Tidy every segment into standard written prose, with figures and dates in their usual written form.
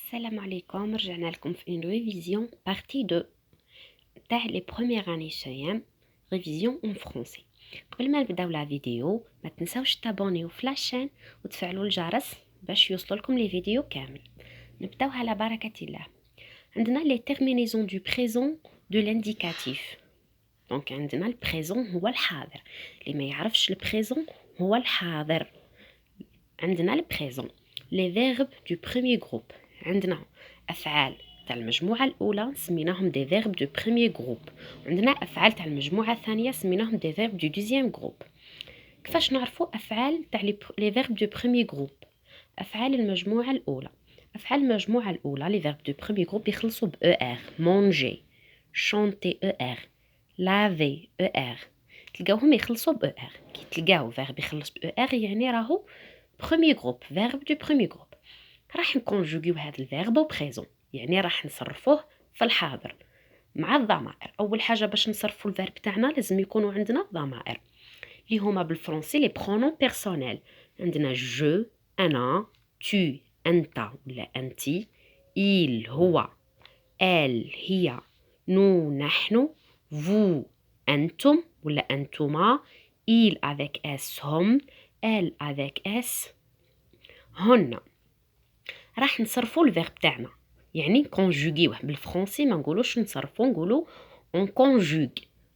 السلام عليكم. رجعنا لكم في une révision partie 2 تاع les premières années CM révision en français. قبل ما نبداو لا فيديو ما تنساوش تابونيو في لاشين وتفعلوا الجرس باش يوصلوا لكم لي فيديو كامل. نبداو على بركة الله. عندنا les terminaisons du présent de l'indicatif. دونك عندنا البريزون هو الحاضر. اللي ما يعرفش البريزون هو الحاضر. عندنا البريزون les verbes du premier groupe. عندنا افعال تاع المجموعه الاولى سميناهم دي فيرب دو بريمير جروب، وعندنا افعال تاع المجموعه الثانيه سميناهم دي فيرب دو دوزيام جروب. كيفاش نعرفوا افعال تاع لي فيرب دو بريمير جروب؟ افعال المجموعه الاولى، افعال المجموعه الاولى لي فيرب دو بريمير جروب يخلصوا ب ار. مونجي، شونتي ار، لافي ار، تلقاوهم يخلصوا ب ار. كي تلقاو فيرب يخلص ب ار يعني راهو بريمير جروب، فيرب دو بريمير جروب. راح نكونجوغيو هذا الفيرب او بريزون، يعني راح نصرفوه في الحاضر مع الضمائر. اول حاجه باش نصرفوا الفيرب تاعنا لازم يكونوا عندنا ضمائر اللي هما بالفرنسي لي برونون بيرسونيل. عندنا جو، انا، تو، انت ولا انتي، il هو، elle هي، nous نحن، vous انتم ولا انتما، il avec s هم، elle avec s هن. راح نصرفوا الفيرب تاعنا، يعني كونجوغيوه بالفرنسي. ما نقولوش نصرفوا، نقولوا اون كونجوغ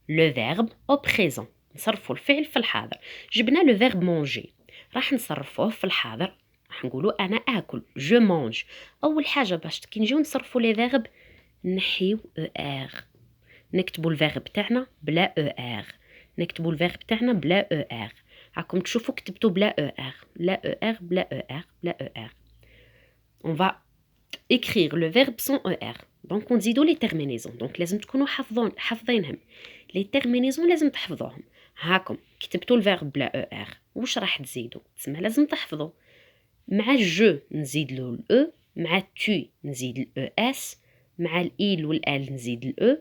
لو فيرب او بريزون. نصرفوا الفعل في الحاضر. جبنا لو فيرب مونجي، راح نصرفوه في الحاضر. راح نقولوا انا اكل، جو مانج. اول حاجه باش كي نجيو نصرفوا لي فيرب نحيو او ار، نكتبوا الفيرب تاعنا بلا او ار، نكتبوا الفيرب تاعنا بلا او ار. راكم تشوفوا كتبتوا بلا او ار، بلا او ار، بلا او ار، بلا او ار. On va écrire le verbe sans ER. Donc on dit les terminaisons. Donc لازم تكونوا حافظينهم. Les terminaisons لازم تحفظوهم. هاكم كتبتوا الفيرب بلا ER واش راح تزيدوا؟ تسمى لازم تحفظوا. مع جو نزيد له الأو، مع tu نزيد الأو اس، مع الإيل والآل نزيد الأو،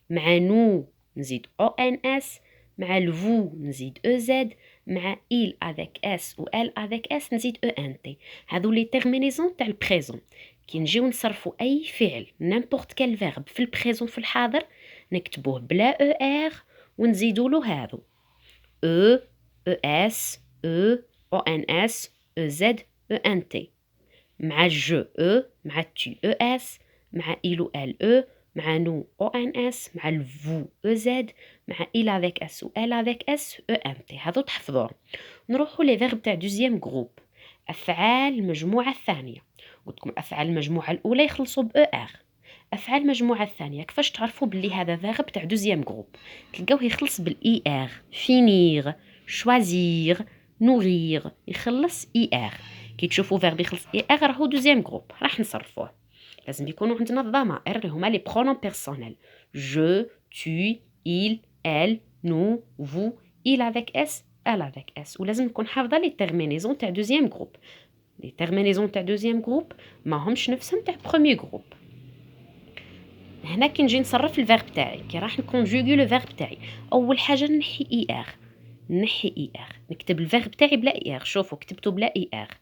مع نو نزيد أو ان اس، مع الفو نزيد أو زد، مع إيل افيك اس و ال افيك اس نزيد أو ان تي. هذو لي تيرمينيزون تاع البريزون. كي نجيو نصرفوا أي فعل نيمبورت كال فيرب في البريزون في الحاضر نكتبوه بلا أو ار ونزيدوا له هذو أو، أو اس، أو، أو ان اس، أو زد، او ان تي. مع الجو او، مع التو او اس، مع إلو ال او، مع نو او ان اس، مع الفو او زد، مع إل افيك اس و ال افيك اس او ان تي. هذو تحفظوهم. نروحوا لي فيرب تاع دوزيام جروب، افعال المجموعه الثانيه. قلت لكم افعال المجموعه الاولى يخلصوا ب ار. افعال المجموعه الثانيه كيفاش تعرفوا باللي هذا فيرب تاع دوزيام جروب؟ تلقاوه يخلص بالاي ار. فينير، شوازير، نورير، يخلص اي ار. كي تشوفوا فيرب يخلص اي ار راهو دوزيام جروب، راح نصرفوه. لازم يكونوا عندنا الضمائر اللي هما لي برونون بيرسونيل. جو، tu, il, elle, nous, vous, il avec s, elle avec s. ولازم نكون حافظه لي تيرمينيزون تاع دوزيام جروب. لي تيرمينيزون تاع دوزيام جروب ما همش نفسهم تاع بروميير جروب. هنا كي نجي نصرف الفيرب تاعي، كي راح نكونجوغي لو فيرب تاعي، اول حاجه نحي اي ار، نحي اي ار، نكتب الفيرب تاعي بلا اي ار. شوفوا كتبته بلا اي ار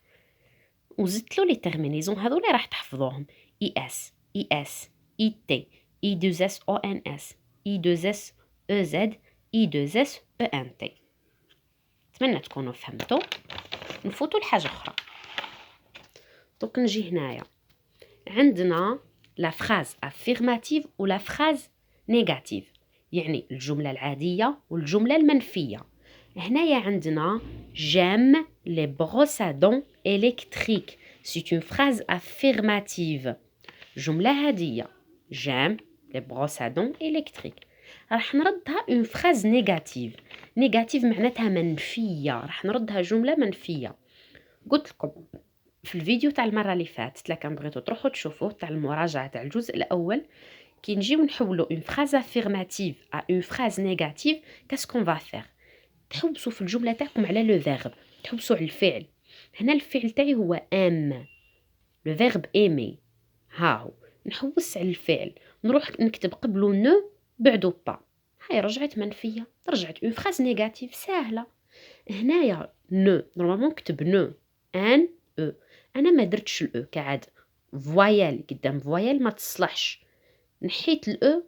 وزدت له لي تيرمينيزون هذولا راح تحفظوهم. اي اس، اي اس، اي تي، اي دوز اس او ان اس، اي دوز اس او زد، اي دوز اس او ان تي. نتمنى تكونوا فهمتوا. نفوتوا لحاجه اخرى. دوك نجي هنايا عندنا لا فراز افيرماتيف ولا فراز نيجاتيف، يعني الجمله العاديه والجمله المنفيه. هنايا عندنا j'aime les brosses à dents électriques. C'est une phrase affirmative. جملة هادية j'aime les brosses à dents électriques. راح نردها une phrase négative. négative معناتها منفية، راح نردها جملة منفية. قلت لكم في الفيديو تاع المرة اللي فاتت، لكن بغيتو تروحوا تشوفوه تاع المراجعة تاع الجزء الأول، كي نجيو نحولو une phrase affirmative à une phrase négative qu'est-ce qu'on va faire؟ تحبسوا في الجمله تاعكم على لو فيرب، تحبسوا على الفعل. هنا الفعل تاعي هو ام، لو فيرب ايمي. هاهو نحوس على الفعل، نروح نكتب قبلو نو بعدو با. هاي رجعت منفيه، رجعت اون فراز نيجاتيف سهله. هنايا نو نورمالمون نكتب نو ان او، انا ما درتش الاو كعاد فوايال قدام فوايال ما تصلحش، نحيت الأو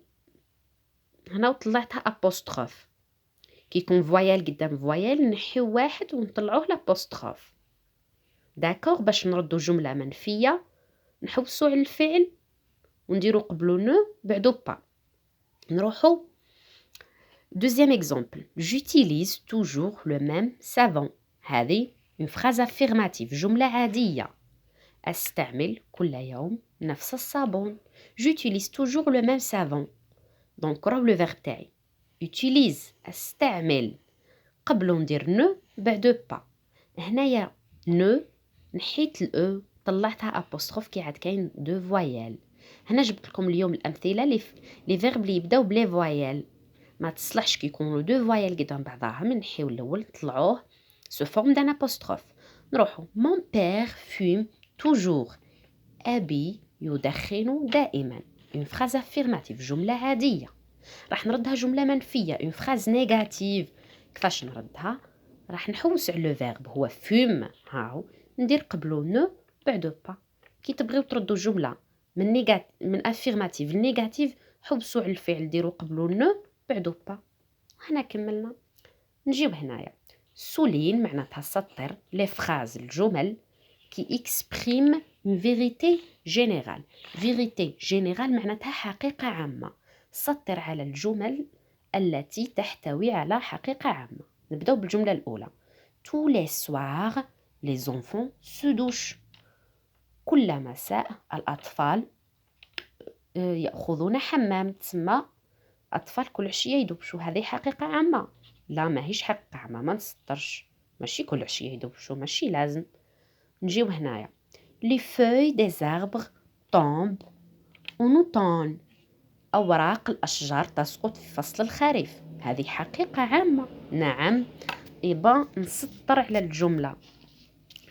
هنا وطلعتها أبوستخوف. كي يكون فوايال قدام فوايال نحيو واحد ونطلعوه لابوستخوف. داكوغ، باش نردو جملة منفية نحوسو على الفعل ونديرو قبلو نو بعدو با. نروحو دوزيام اكزامبل. j'utilise toujours le même savon. هذه une phrase affirmative، جملة عادية. أستعمل كل يوم نفس الصابون. j'utilise toujours le même savon. دونك راهو لو فيرب تاعي utilise، أستعمل، قبلو ندير نو بعدو با. هنايا نو نحيت الأو طلعتها أبوستروف كي عاد كاين دو فوايال. هنا جبت لكم اليوم الأمثلة لي فيرب اللي يبداو بلي فوايال. ما تصلحش كي يكونوا دو فوايال قدام بعضاهم نحيو الاول نطلعوه سو فورم دان ابوستروف. نروحو مون بير فوم توجور. ابي يدخن دائما. اون فراز افيرماتيف، جمله عاديه. راح نردها جمله منفيه اون فراز نيجاتيف. كيفاش نردها؟ راح نحوس على لو فيرب هو فوم، هاو ندير قبلو نو بعدو با. كي تبغيو تردوا جمله من افيرماتيف لنيجاتيف حوسوا على الفعل ديروا قبلو نو بعدو با. هنا كملنا. نجيب هنايا سولين معناتها سطر لي فراز الجمل كي اكسبريم اون فيريتي جينيرال. فيريتي جينيرال معناتها حقيقة عامة. سطر على الجمل التي تحتوي على حقيقة عامة. نبداو بالجملة الأولى. tous les soirs les enfants se douchent. كل مساء الأطفال يأخذون حمام. تسمى أطفال كل عشية يدوبشوا. هذه حقيقة عامة؟ لا، ماهيش حقيقة عامة، ما نسطرش. ماشي كل عشية يدوبشوا، ماشي لازم. نجيو هنايا les feuilles des arbres tombent en automne. أوراق الأشجار تسقط في فصل الخريف. هذه حقيقة عامة. نعم. إبا نسطر على الجملة.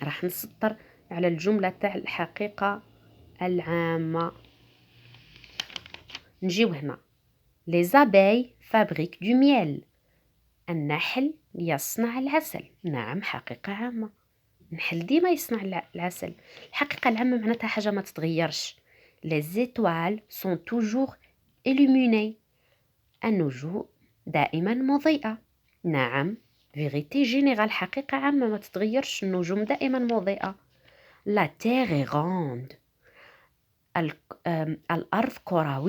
راح نسطر على الجملة تاع الحقيقة العامة. نجيو هنا les abeilles fabriquent du miel. النحل يصنع العسل. نعم، حقيقة عامة. النحل ديما يصنع العسل. الحقيقة العامة معناتها حاجة ما تتغيرش. les étoiles sont toujours illuminées. النجوم دائما مضيئة. نعم، vérité générale، حقيقة عامة ما تتغيرش، النجوم دائما مضيئة. la terre est ronde. الأرض كروية.